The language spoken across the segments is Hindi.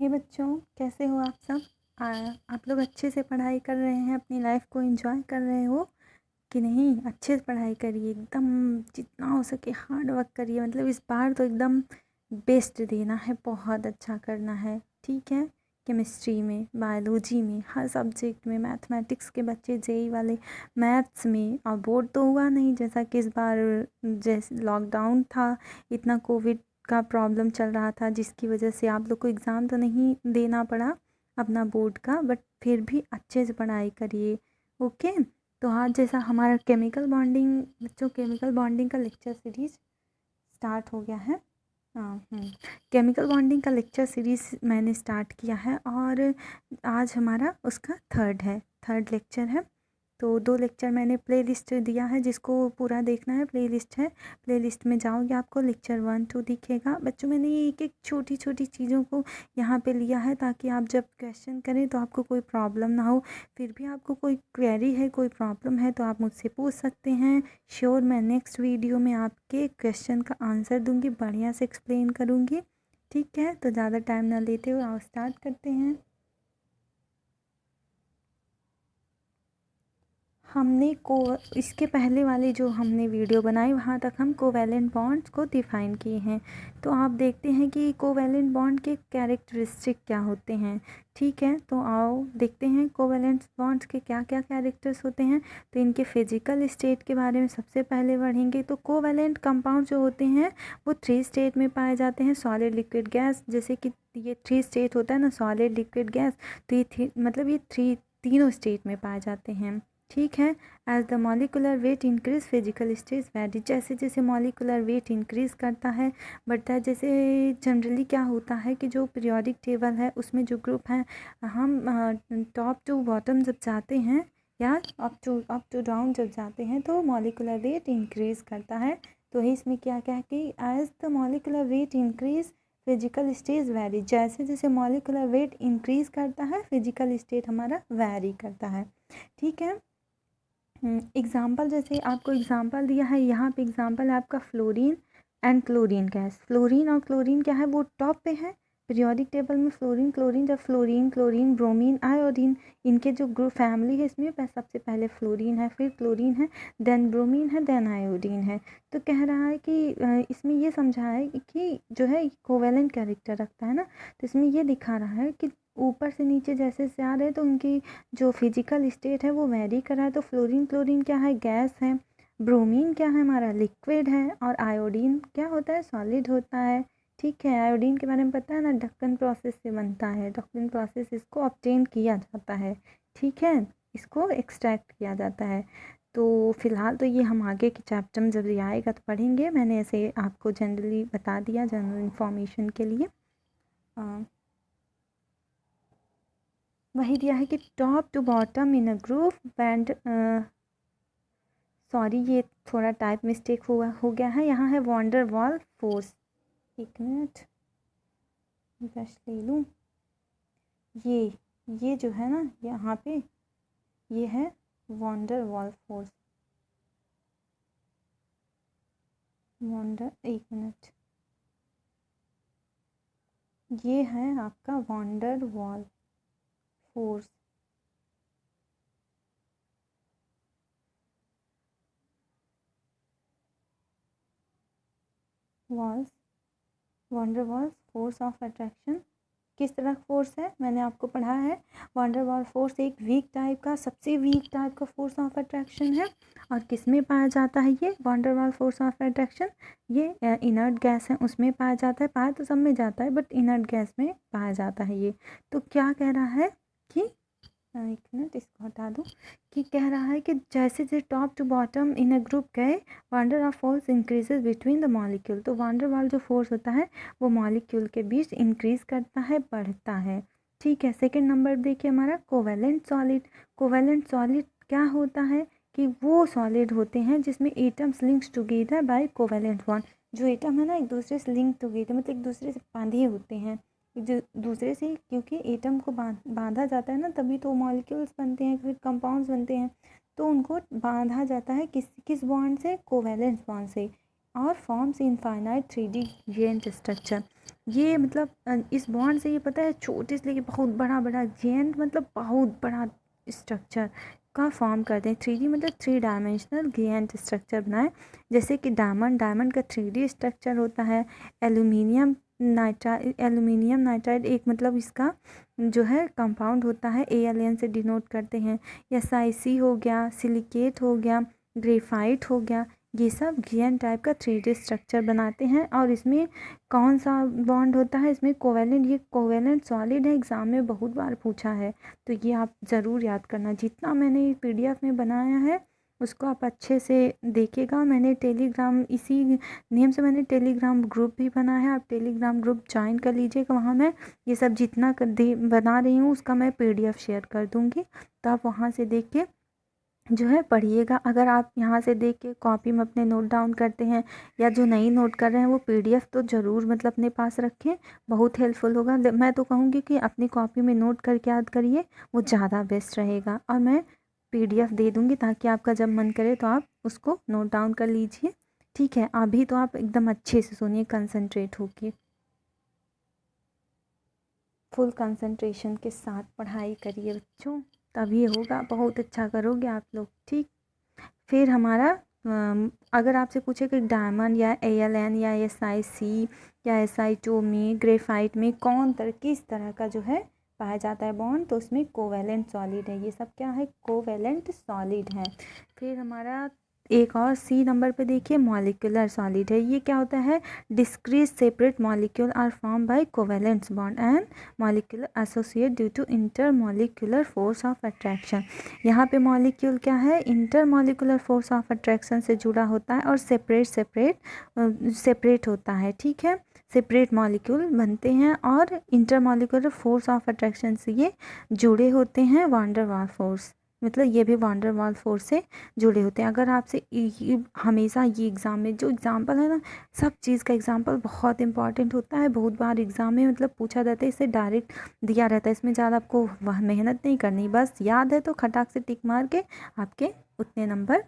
हे बच्चों, कैसे हो आप सब? आप लोग अच्छे से पढ़ाई कर रहे हैं, अपनी लाइफ को एंजॉय कर रहे हो कि नहीं? अच्छे से पढ़ाई करिए, एकदम जितना हो सके हार्ड वर्क करिए। मतलब इस बार तो एकदम बेस्ट देना है, बहुत अच्छा करना है, ठीक है? केमिस्ट्री में, बायोलॉजी में, हर सब्जेक्ट में, मैथमेटिक्स के बच्चे जेई वाले मैथ्स में। और बोर्ड तो हुआ नहीं जैसा कि इस बार, जैसे लॉकडाउन था, इतना कोविड का प्रॉब्लम चल रहा था, जिसकी वजह से आप लोग को एग्ज़ाम तो नहीं देना पड़ा अपना बोर्ड का, बट फिर भी अच्छे से पढ़ाई करिए, ओके? तो आज जैसा हमारा केमिकल बॉन्डिंग, बच्चों केमिकल बॉन्डिंग का लेक्चर सीरीज़ स्टार्ट हो गया है। केमिकल बॉन्डिंग का लेक्चर सीरीज़ मैंने स्टार्ट किया है और आज हमारा उसका थर्ड लेक्चर है। तो 2 लेक्चर मैंने प्लेलिस्ट दिया है, जिसको पूरा देखना है प्लेलिस्ट है। प्लेलिस्ट में जाओगे आपको लेक्चर 1 2 दिखेगा। बच्चों मैंने ये एक एक छोटी छोटी चीज़ों को यहाँ पे लिया है ताकि आप जब क्वेश्चन करें तो आपको कोई प्रॉब्लम ना हो। फिर भी आपको कोई क्वेरी है, कोई प्रॉब्लम है तो आप मुझसे पूछ सकते हैं। श्योर, मैं नेक्स्ट वीडियो में आपके क्वेश्चन का आंसर दूँगी, बढ़िया से एक्सप्लेन करूँगी, ठीक है? तो ज़्यादा टाइम ना लेते हुए आओ स्टार्ट करते हैं। हमने को इसके पहले वाले जो हमने वीडियो बनाई वहाँ तक हम कोवैलेंट बॉन्ड्स को डिफ़ाइन किए हैं। तो आप देखते हैं कि कोवैलेंट बॉन्ड के कैरेक्टरिस्टिक क्या होते हैं, ठीक है? तो आओ देखते हैं कोवैलेंट बॉन्ड्स के क्या क्या कैरेक्टर्स होते हैं। तो इनके फिजिकल स्टेट के बारे में सबसे पहले पढ़ेंगे। तो कोवैलेंट कंपाउंड जो होते हैं वो 3 स्टेट में पाए जाते हैं, सॉलिड, लिक्विड, गैस। जैसे कि ये 3 स्टेट होता है ना, सॉलिड, लिक्विड, गैस। तो ये मतलब ये तीनों स्टेट में पाए जाते हैं, ठीक है? As the molecular weight increase physical state vary. जैसे जैसे मॉलिकुलर वेट इंक्रीज करता है, बढ़ता है, जैसे जनरली क्या होता है कि जो पीरियोडिक टेबल है उसमें जो ग्रुप हैं, हम टॉप टू बॉटम जब जाते हैं या अप टू डाउन जब जाते हैं तो मॉलिकुलर वेट इंक्रीज करता है। तो इसमें क्या क्या है कि as the molecular weight increase physical state vary. जैसे जैसे मॉलिकुलर वेट इंक्रीज करता है फिजिकल स्टेट हमारा वैरी करता है, ठीक है? एग्ज़ाम्पल, जैसे आपको एग्ज़ाम्पल दिया है यहाँ पे, एग्ज़ाम्पल है आपका fluorine and chlorine gas. Fluorine और क्लोरीन क्या है, वो टॉप पे है पीरियोडिक टेबल में। फ्लोरीन क्लोरीन, जब फ्लोरीन क्लोरीन ब्रोमीन आयोडीन, इनके जो ग्रुप फैमिली है इसमें सबसे पहले फ्लोरीन है, फिर क्लोरीन है, देन ब्रोमीन है, देन आयोडीन है। तो कह रहा है कि इसमें ये समझा है कि जो है कोवेलेंट कैरेक्टर रखता है ना। तो इसमें ये दिखा रहा है कि ऊपर से नीचे जैसे से आ रहे हैं तो उनकी जो फिजिकल स्टेट है वो वेरी कर रहा है। तो फ्लोरीन क्लोरीन क्या है, गैस है। ब्रोमीन क्या है, हमारा लिक्विड है। और आयोडीन क्या होता है, सॉलिड होता है, ठीक है? आयोडीन के बारे में पता है ना, ढक्कन प्रोसेस से बनता है, ढक्कन प्रोसेस इसको ऑब्टेन किया जाता है, ठीक है? इसको एक्सट्रैक्ट किया जाता है। तो फ़िलहाल तो ये हम आगे के चैप्टर में जब ये आएगा तो पढ़ेंगे। मैंने ऐसे आपको जनरली बता दिया, जनरल इन्फॉर्मेशन के लिए। वही दिया है कि top to bottom in a group band. Sorry, ये थोड़ा टाइप मिस्टेक हो गया है। यहाँ है वॉन्डर वॉल फोर्स। एक मिनट, ब्रश ले लूँ। ये जो है ना यहाँ पे, ये है वॉन्डर वॉल फोर्स। एक मिनट, ये है आपका van der Waals force. Waals, van der Waals force of attraction किस तरह फोर्स है, मैंने आपको पढ़ा है। वंडर वॉल फोर्स एक वीक टाइप का, सबसे वीक टाइप का फोर्स ऑफ अट्रैक्शन है। और किस में पाया जाता है ये van der Waals force of attraction? ये इनर्ट गैस है उसमें पाया जाता है। पाया तो सब में जाता है बट इनर्ट गैस में पाया जाता है ये। तो क्या कह रहा है कि, एक मिनट इसको हटा दूँ, कि कह रहा है कि जैसे जैसे top to bottom in a group गए, van der of force increases between the molecule. तो वंडर वाल जो फोर्स होता है वो मॉलिक्यूल के बीच इंक्रीज करता है, बढ़ता है, ठीक है? सेकंड नंबर देखिए हमारा कोवेलेंट सॉलिड। कोवेलेंट सॉलिड क्या होता है कि वो सॉलिड होते हैं जिसमें atoms links together by covalent bond. जो एटम है ना एक दूसरे से लिंक टुगेदर, मतलब एक दूसरे से बांधे होते हैं, जो दूसरे से, क्योंकि एटम को बांधा जाता है ना तभी तो मॉलिक्यूल्स बनते हैं, फिर कंपाउंड्स बनते हैं। तो उनको बांधा जाता है किस किस बॉन्ड से, कोवेलेंट बॉन्ड से। और फॉर्म्स इनफाइनाइट 3D जेएंट स्ट्रक्चर। ये मतलब इस बॉन्ड से ये पता है छोटे से लेके बहुत बड़ा बड़ा जेएंट मतलब बहुत बड़ा स्ट्रक्चर का फॉर्म करते हैं। 3D मतलब 3 डायमेंशनल जेएंट स्ट्रक्चर बनाए, जैसे कि डायमंड का 3D स्ट्रक्चर होता है। एल्यूमिनियम नाइट्राइड एक मतलब इसका जो है कंपाउंड होता है, ALN से डिनोट करते हैं। SiC हो गया, सिलिकेट हो गया, ग्रेफाइट हो गया, ये सब GN टाइप का 3D स्ट्रक्चर बनाते हैं। और इसमें कौन सा बॉन्ड होता है, इसमें कोवेलेंट, ये कोवेलेंट सॉलिड है, एग्ज़ाम में बहुत बार पूछा है, तो ये आप ज़रूर याद करना। जितना मैंने PDF में बनाया है उसको आप अच्छे से देखिएगा। मैंने टेलीग्राम, इसी नेम से मैंने टेलीग्राम ग्रुप भी बना है, आप टेलीग्राम ग्रुप ज्वाइन कर लीजिएगा। वहाँ मैं ये सब जितना बना रही हूँ उसका मैं PDF शेयर कर दूँगी, तो आप वहाँ से देख के जो है पढ़िएगा। अगर आप यहाँ से देख के कॉपी में अपने नोट डाउन करते हैं या जो नहीं नोट कर रहे हैं वो PDF तो ज़रूर मतलब अपने पास रखें, बहुत हेल्पफुल होगा। मैं तो कहूँगी कि अपनी कॉपी में नोट करके याद करिए, वो ज़्यादा बेस्ट रहेगा। और मैं PDF दे दूँगी ताकि आपका जब मन करे तो आप उसको नोट डाउन कर लीजिए। ठीक है, अभी तो आप एकदम अच्छे से सुनिए, कंसंट्रेट होके, फुल कंसंट्रेशन के साथ पढ़ाई करिए बच्चों, तभी होगा, बहुत अच्छा करोगे आप लोग। ठीक, फिर हमारा अगर आपसे पूछे कि डायमंड या ALN या SiC या SiO2 में, ग्रेफाइट में किस तरह का जो है पाया जाता है बॉन्ड, तो उसमें कोवेलेंट सॉलिड है। ये सब क्या है, कोवेलेंट सॉलिड है। फिर हमारा एक और C नंबर पे देखिए, मॉलिक्यूलर सॉलिड है। ये क्या होता है, discrete separate molecule are form by covalent bond and molecular associate due to inter molecular force of attraction. यहाँ पे मॉलिक्यूल क्या है, inter molecular force of attraction से जुड़ा होता है और सेपरेट होता है। ठीक है, सेपरेट मॉलिक्यूल बनते हैं और inter molecular force of attraction से ये जुड़े होते हैं। वान डेर वाल फोर्स, मतलब ये भी वान डेर वाल फोर्स से जुड़े होते हैं। अगर आपसे हमेशा ये एग्ज़ाम में जो एग्ज़ाम्पल है ना, सब चीज़ का एग्ज़ाम्पल बहुत इंपॉर्टेंट होता है, बहुत बार एग्ज़ाम में मतलब पूछा जाता है, इससे डायरेक्ट दिया रहता है, इसमें ज़्यादा आपको वह मेहनत नहीं करनी, बस याद है तो खटाक से टिक मार के आपके उतने नंबर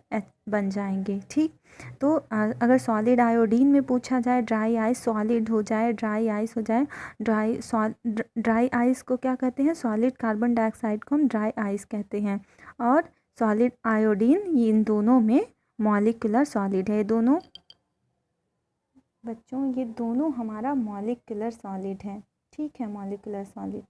बन जाएंगे। ठीक, तो अगर सॉलिड आयोडीन में पूछा जाए, ड्राई आइस सॉलिड हो जाए, ड्राई आइस हो जाए, ड्राई आइस को क्या कहते हैं, सॉलिड कार्बन डाइऑक्साइड को हम ड्राई आइस कहते हैं। और सॉलिड आयोडीन, ये इन दोनों में मॉलिक्यूलर सॉलिड है। दोनों बच्चों, ये दोनों हमारा मॉलिक्यूलर सॉलिड है। ठीक है, मॉलिक्यूलर सॉलिड।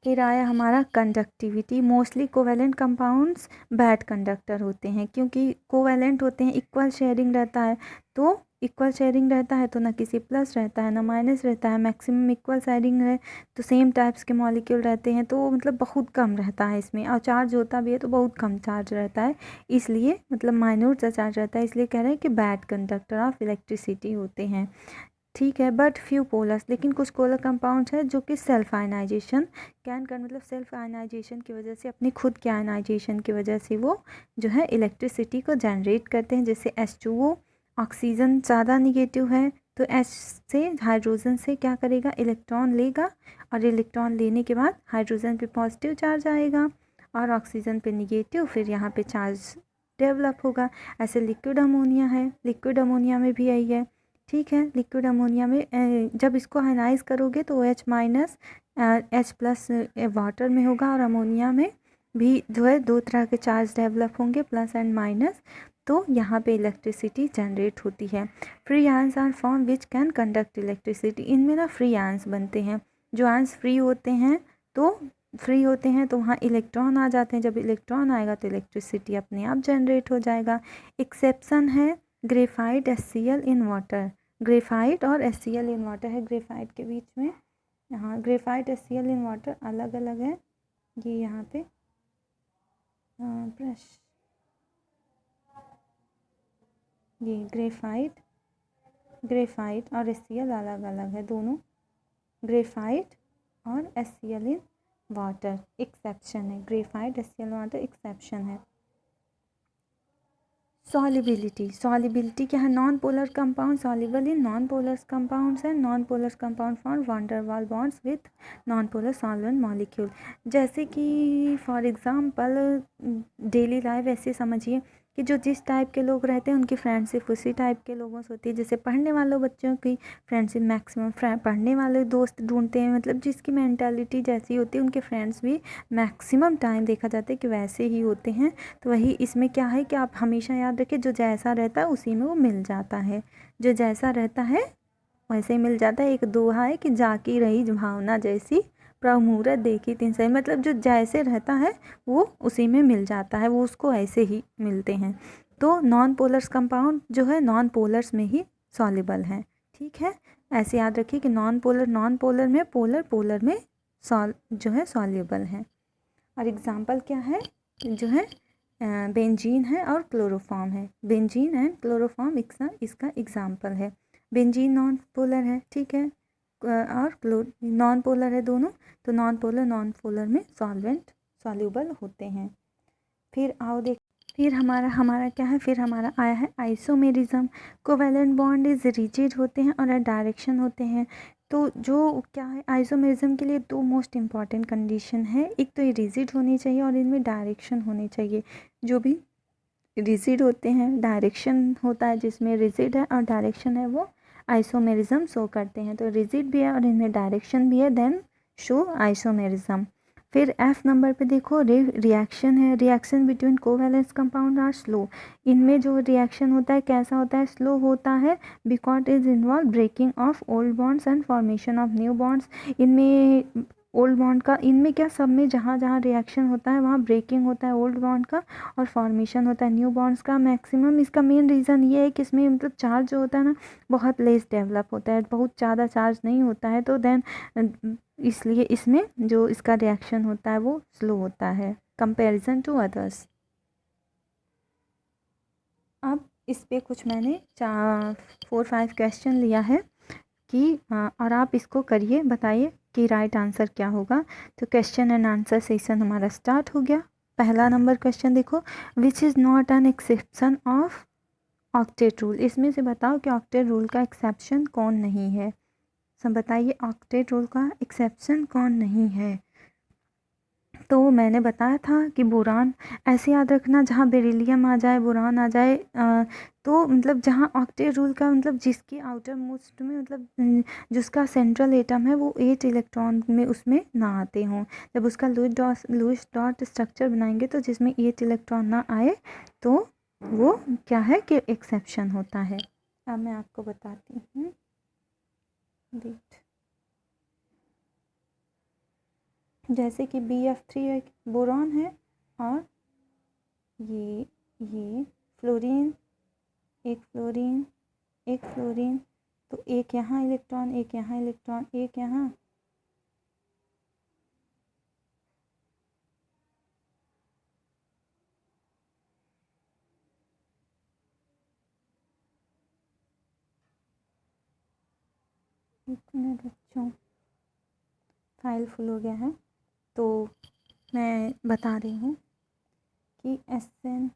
फिर आया हमारा conductivity. Mostly covalent compounds bad conductor होते हैं, क्योंकि कोवेलेंट होते हैं, इक्वल शेयरिंग रहता है, तो इक्वल शेयरिंग रहता है तो ना किसी प्लस रहता है ना माइनस रहता है। मैक्सिमम इक्वल शेयरिंग है तो सेम टाइप्स के मॉलिक्यूल रहते हैं, तो मतलब बहुत कम रहता है इसमें, और चार्ज होता भी है तो बहुत कम चार्ज रहता है, इसलिए मतलब माइन्यूट सा चार्ज रहता है, इसलिए कह रहे हैं कि बैड कंडक्टर ऑफ इलेक्ट्रिसिटी होते हैं। ठीक है, बट फ्यू पोलर्स, लेकिन कुछ पोलर कंपाउंड्स हैं जो कि सेल्फ आयनाइजेशन कैन कर, मतलब सेल्फ आयनाइजेशन की वजह से, अपनी खुद के आयनाइजेशन की वजह से वो जो है इलेक्ट्रिसिटी को जनरेट करते हैं। जैसे H2O, ऑक्सीजन ज़्यादा निगेटिव है तो H से, हाइड्रोजन से क्या करेगा, इलेक्ट्रॉन लेगा, और इलेक्ट्रॉन लेने के बाद हाइड्रोजन पे पॉजिटिव चार्ज आएगा और ऑक्सीजन पे निगेटिव, फिर यहाँ पे चार्ज डेवलप होगा। ऐसे लिक्विड अमोनिया है, लिक्विड अमोनिया में भी यही है। ठीक है, लिक्विड अमोनिया में जब इसको आयनाइज करोगे तो H minus H plus water में होगा, और अमोनिया में भी जो है दो तरह के चार्ज डेवलप होंगे, प्लस एंड माइनस, तो यहाँ पे इलेक्ट्रिसिटी जनरेट होती है। Free ions are form which can conduct electricity. इनमें ना फ्री आयंस बनते हैं, जो आयंस फ्री होते हैं तो वहाँ इलेक्ट्रॉन आ जाते हैं, जब इलेक्ट्रॉन आएगा तो इलेक्ट्रिसिटी अपने आप जनरेट हो जाएगा। एक्सेप्शन है graphite HCl in water, graphite और HCl इन वाटर है, ग्रेफाइट के बीच में, हाँ ग्रेफाइट HCl इन वाटर अलग अलग है, ये यहाँ पे ब्रश, ये ग्रेफाइट और HCl अलग अलग है दोनों, ग्रेफाइट और HCl इन वाटर एक्सेप्शन है, ग्रेफाइट HCl वाटर एक्सेप्शन है। सॉलिबिलिटी क्या है, non polar compound soluble in non polar compounds है, non polar compound form van der Waals bonds with non polar solvent molecule. जैसे कि फॉर एग्जांपल डेली लाइफ ऐसे समझिए कि जो जिस टाइप के लोग रहते हैं उनकी फ्रेंडशिप उसी टाइप के लोगों से होती है। जैसे पढ़ने वालों बच्चों की फ्रेंडशिप मैक्सिमम पढ़ने वाले दोस्त ढूंढते हैं, मतलब जिसकी मेंटालिटी जैसी होती है उनके फ्रेंड्स भी मैक्सिमम टाइम देखा जाता है कि वैसे ही होते हैं। तो वही इसमें क्या है कि आप हमेशा याद रखें, जो जैसा रहता है उसी में वो मिल जाता है, जो जैसा रहता है वैसे ही मिल जाता है। एक दोहा है कि जाकी रही भावना जैसी, प्रभु मुहूर्त देखी तिन सही, मतलब जो जैसे रहता है वो उसी में मिल जाता है, वो उसको ऐसे ही मिलते हैं। तो नॉन पोलर्स कंपाउंड जो है नॉन पोलर्स में ही सॉल्युबल है, ठीक है। ऐसे याद रखिए कि नॉन पोलर में, पोलर में जो है सॉल्युबल है। और एग्जाम्पल क्या है, जो है बेंजीन है और क्लोरोफॉर्म है। बेंजीन एंड क्लोरोफॉर्म इसका एग्जाम्पल है। बेंजीन नॉन पोलर है, ठीक है, और नॉन पोलर है दोनों, तो नॉन पोलर में सॉल्वेंट सॉल्युबल होते हैं। फिर आओ देख, फिर हमारा क्या है, फिर हमारा आया है isomerism. Covalent bond is rigid होते हैं और डायरेक्शन होते हैं। तो जो क्या है, आइसोमेरिज्म के लिए दो मोस्ट इम्पॉर्टेंट कंडीशन है, एक तो ये रिजिड होनी चाहिए और इनमें डायरेक्शन होनी चाहिए। जो भी रिजिड होते हैं, डायरेक्शन होता है, जिसमें रिजिड है और डायरेक्शन है वो आइसोमेरिज्म शो करते हैं। तो रिजिड भी है और इनमें डायरेक्शन भी है, देन शो आइसोमेरिज्म। फिर एफ नंबर पे देखो, रिएक्शन है। Reaction between covalent compound are slow. इनमें जो रिएक्शन होता है कैसा होता है, स्लो होता है, because is involve breaking of old bonds and formation of new bonds. इनमें ओल्ड बॉन्ड का, इनमें क्या, सब में जहाँ जहाँ रिएक्शन होता है वहाँ ब्रेकिंग होता है ओल्ड बॉन्ड का और फॉर्मेशन होता है न्यू बॉन्ड्स का। मैक्सिमम इसका मेन रीज़न ये है कि इसमें मतलब चार्ज जो होता है ना बहुत लेस डेवलप होता है, बहुत ज़्यादा चार्ज नहीं होता है, तो देन इसलिए इसमें जो इसका रिएक्शन होता है वो स्लो होता है कंपैरिजन टू अदर्स। अब इस पे कुछ मैंने 4-5 क्वेश्चन लिया है कि और आप इसको करिए, बताइए कि राइट आंसर क्या होगा। तो क्वेश्चन एंड आंसर सेशन हमारा स्टार्ट हो गया। पहला नंबर क्वेश्चन देखो, which is not an exception of octet rule. इसमें से बताओ कि ऑक्टेट रूल का एक्सेप्शन कौन नहीं है। सब बताइए, ऑक्टेट रूल का एक्सेप्शन कौन नहीं है। तो मैंने बताया था कि बोरान, ऐसे याद रखना जहाँ बेरिलियम आ जाए, बोरान आ जाए, तो मतलब जहाँ ऑक्टेट रूल का मतलब जिसकी आउटर मोस्ट में मतलब जिसका सेंट्रल एटम है वो 8 इलेक्ट्रॉन में उसमें ना आते हों। जब उसका लुईस डॉट स्ट्रक्चर बनाएंगे तो जिसमें 8 इलेक्ट्रॉन ना आए तो वो क्या है कि एक्सेप्शन होता है। अब मैं आपको बताती हूँ, वेट। जैसे कि BF3 एक बोरॉन है और ये फ्लोरीन, एक फ्लोरीन, तो एक यहाँ इलेक्ट्रॉन, एक यहाँ इलेक्ट्रॉन, एक यहाँ, एक मिनट बच्चों, फाइल फुल हो गया है तो मैं बता रही हूँ कि SN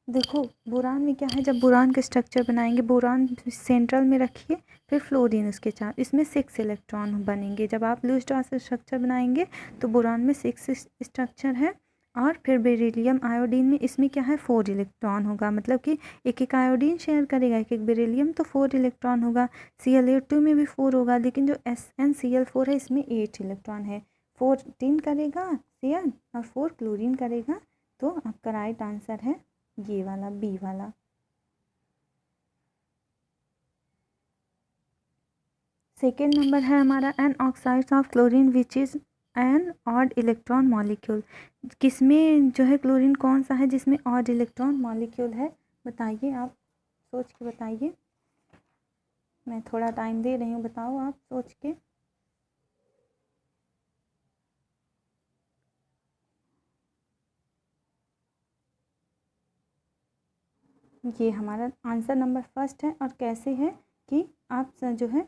देखो बोरान में क्या है, जब बोरान का स्ट्रक्चर बनाएंगे, बोरान सेंट्रल में रखिए, फिर फ्लोरीन उसके चार, इसमें 6 इलेक्ट्रॉन बनेंगे। जब आप लुईस डॉट स्ट्रक्चर बनाएंगे तो बोरान में 6 स्ट्रक्चर है, और फिर बेरिलियम आयोडीन में इसमें क्या है 4 इलेक्ट्रॉन होगा, मतलब कि एक एक आयोडीन शेयर करेगा एक एक बेरिलियम, तो 4 इलेक्ट्रॉन होगा। Cl2 में भी 4 होगा, लेकिन जो SnCl4 है इसमें 8 इलेक्ट्रॉन है। 14 करेगा Cl और 4 क्लोरीन करेगा, तो आपका राइट आंसर है ये वाला, बी वाला। सेकेंड नंबर है हमारा an oxides of chlorine which is an odd electron molecule. किसमें जो है क्लोरीन कौन सा है जिसमें ऑड इलेक्ट्रॉन मॉलिक्यूल है, बताइए, आप सोच के बताइए। मैं थोड़ा टाइम दे रही हूँ, बताओ आप सोच के। ये हमारा आंसर नंबर फर्स्ट है। और कैसे है कि आप जो है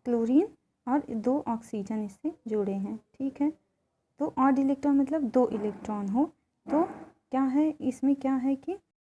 क्लोरीन और 2 ऑक्सीजन इससे जुड़े हैं, ठीक है। तो ऑड इलेक्ट्रॉन मतलब 2 इलेक्ट्रॉन हो, तो क्या है इसमें, क्या है कि